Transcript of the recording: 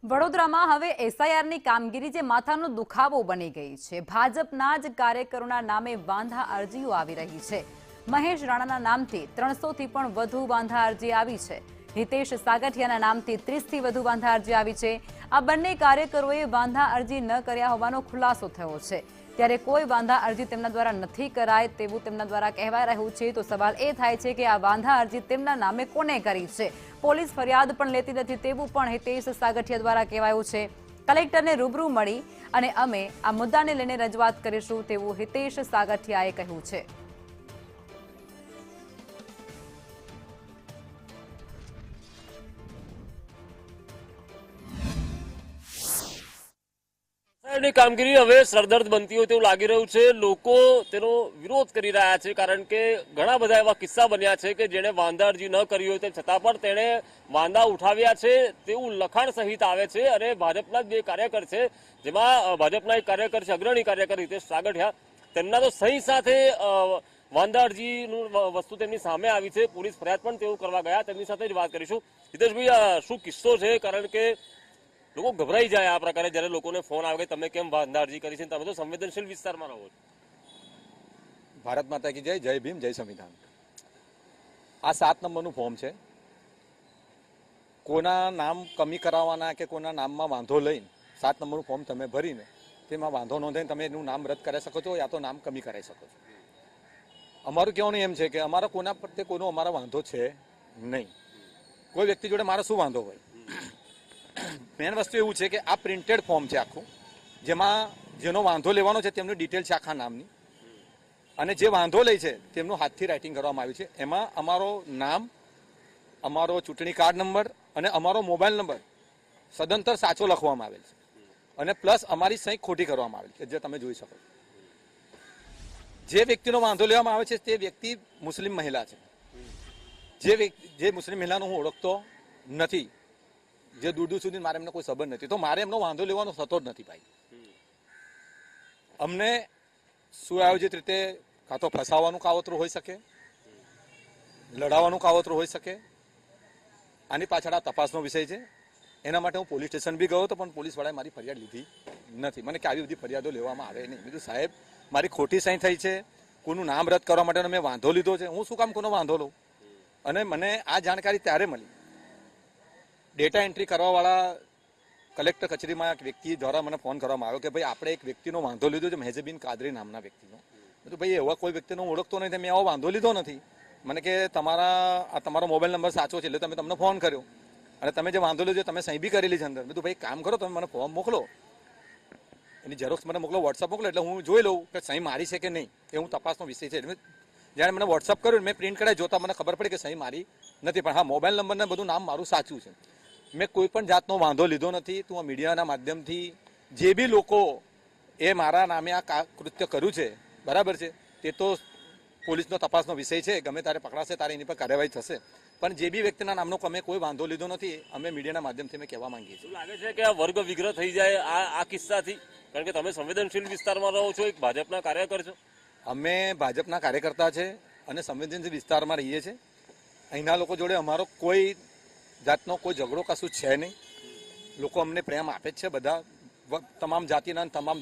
વડોદરામાં હવે એસઆઈઆરની કામગીરી જે માથાનો દુખાવો બની ગઈ છે। ભાજપના જ કાર્યકરોના નામે વાંધા અરજીઓ આવી રહી છે। મહેશ રાણાના નામથી 300થી પણ વધુ વાંધા અરજી આવી છે। હિતેશ સાગઠિયાના નામથી 30થી વધુ વાંધા અરજી આવી છે। આ બંને કાર્યકરોએ વાંધા અરજી ન કર્યા હોવાનો ખુલાસો થયો છે। ત્યારે કોઈ વાંધા અરજી તેમના દ્વારા નથી કરાય તેવું તેમના દ્વારા કહેવાય રહ્યું છે। તો સવાલ એ થાય છે કે આ વાંધા અરજી તેમના નામે કોને કરી છે? પોલીસ ફરિયાદ પણ લેતી નથી તેવું પણ હિતેશ સાગઠિયા દ્વારા કહેવાયું છે। કલેક્ટરને રૂબરૂ મળી અને અમે આ મુદ્દાને લઈને રજૂઆત કરીશું તેવું હિતેશ સાગઠિયાએ કહ્યું છે। કામગીરી હવે સરદર્દ બનતી હોય તેવું લાગી રહ્યું છે। લોકો તેનો વિરોધ કરી રહ્યા છે કારણ કે ઘણા બધા એવા કિસ્સા બન્યા છે કે જેણે વાંધા અરજી ન કરી હોય તે છતાં પણ તેણે વાંધા ઉઠાવ્યા છે તેવું લખાણ સહિત આવે છે। અને ભાજપના જે કાર્યકર છે, જેમાં ભાજપના એક કાર્યકર છે, અગ્રણી કાર્યકર હિતેશ સાગઠિયા, તેમના તો સહી સાથે વાંધા અરજીનું વસ્તુ તેમની સામે આવી છે। પોલીસ ફરિયાદ પણ તેઓ કરવા ગયા, તેમની સાથે જ વાત કરીશું। હિતેશભાઈ, શું કિસ્સો છે? કારણ કે લોકો ગભરાઈ જાય આ પ્રકારે જ્યારે લોકોને ફોન આવે કે તમે કેમ વાંધા અરજી કરી છે? તમે તો સંવેદનશીલ વિસ્તારમાં રહો છો। ભારત માતા કી જય, જય ભીમ, જય સંવિધાન। આ 7 નંબરનું ફોર્મ છે। કોના નામ કમી કરાવવાના કે કોના નામમાં વાંધો લઈને 7 નંબરનું ફોર્મ તમે ભરીને તેમાં વાંધો નોંધાઈને તમે એનું નામ રદ કરાવી શકો છો યા તો નામ કમી કરાવી શકો છો। અમારું કહેવાનું એમ છે કે અમારા કોના પ્રત્યે કોઈનો અમારા વાંધો છે નહીં। કોઈ વ્યક્તિ જોડે મારો શું વાંધો હોય? મેન વસ્તુ એવું છે કે આ પ્રિન્ટેડ ફોર્મ છે આખું, જેમાં જેનો વાંધો લેવાનો છે તેમની ડિટેલ છે આખા નામની, અને જે વાંધો લે છે તેમનું હાથથી રાઇટિંગ કરવામાં આવ્યું છે। એમાં અમારો નામ, અમારો ચૂંટણી કાર્ડ નંબર અને અમારો મોબાઈલ નંબર સદંતર સાચો લખવામાં આવેલ છે, અને પ્લસ અમારી સહી ખોટી કરવામાં આવેલ છે, જે તમે જોઈ શકો। જે વ્યક્તિનો વાંધો લેવામાં આવે છે તે વ્યક્તિ મુસ્લિમ મહિલા છે। જે મુસ્લિમ મહિલાનો હું ઓળખતો નથી, જે દૂર દૂર સુધી મારે એમને કોઈ સંબંધ નથી, તો મારે એમનો વાંધો લેવાનો થતો જ નથી ભાઈ। અમને સુઆયોજિત રીતે કાં તો ફસાવાનું કાવતરું હોઈ શકે, લડાવવાનું કાવતરું હોઈ શકે। આની પાછળ આ તપાસનો વિષય છે। એના માટે હું પોલીસ સ્ટેશન બી ગયો હતો, પણ પોલીસવાળાએ મારી ફરિયાદ લીધી નથી। મને કે આવી બધી ફરિયાદો લેવામાં આવે નહીં। મેં કીધું સાહેબ, મારી ખોટી સહી થઈ છે, કોઈનું નામ રદ કરવા માટે મેં વાંધો લીધો છે, હું શું કામ કોનો વાંધો લઉં? અને મને આ જાણકારી ત્યારે મળી, ડેટા એન્ટ્રી કરવાવાળા કલેક્ટર કચેરીમાં એક વ્યક્તિ દ્વારા મને ફોન કરવામાં આવ્યો કે ભાઈ આપણે એક વ્યક્તિનો વાંધો લીધો છે, મહેજબીન કાદરી નામના વ્યક્તિનો। તો ભાઈ એવા કોઈ વ્યક્તિનો હું ઓળખતો નથી, મેં આવો વાંધો લીધો નથી। મને કે તમારો મોબાઈલ નંબર સાચો છે એટલે તમને ફોન કર્યો, અને તમે જે વાંધો લીધો તમે સહી બી કરેલી છે અંદર। મેં તો ભાઈ કામ કરો, તમે મને ફોર્મ મોકલો, એની ઝેરોક્સ મને મોકલો, વોટ્સઅપ મોકલો, એટલે હું જોઈ લઉં કે સહી મારી છે કે નહીં, એ હું તપાસનો વિષય છે। જ્યારે મને વોટ્સઅપ કર્યું, મેં પ્રિન્ટ કઢાઈ જોતા મને ખબર પડી કે સહી મારી નથી, પણ હા મોબાઈલ નંબર ને બધું નામ મારું સાચું છે। મેં કોઈ પણ જાતનો વાંધો લીધો નથી। તું આ મીડિયાના માધ્યમથી જે બી લોકો એ મારા નામે આ કૃત્ય કર્યું છે, બરાબર છે, તે તો પોલીસનો તપાસનો વિષય છે। ગમે ત્યારે પકડાશે ત્યારે એની પર કાર્યવાહી થશે, પણ જે બી વ્યક્તિના નામનો અમે કોઈ વાંધો લીધો નથી। અમે મીડિયાના માધ્યમથી અમે કહેવા માંગીએ છીએ। લાગે છે કે આ વર્ગ વિગ્રહ થઈ જાય આ કિસ્સાથી? કારણ કે તમે સંવેદનશીલ વિસ્તારમાં રહો છો, એક ભાજપના કાર્યકર છો। અમે ભાજપના કાર્યકર્તા છે અને સંવેદનશીલ વિસ્તારમાં રહીએ છીએ। અહીંના લોકો જોડે અમારો કોઈ જાતનો કોઈ ઝઘડો કશું છે નહીં। લોકો અમને પ્રેમ આપે જ છે, બધા તમામ જાતિના તમામ ધર્મ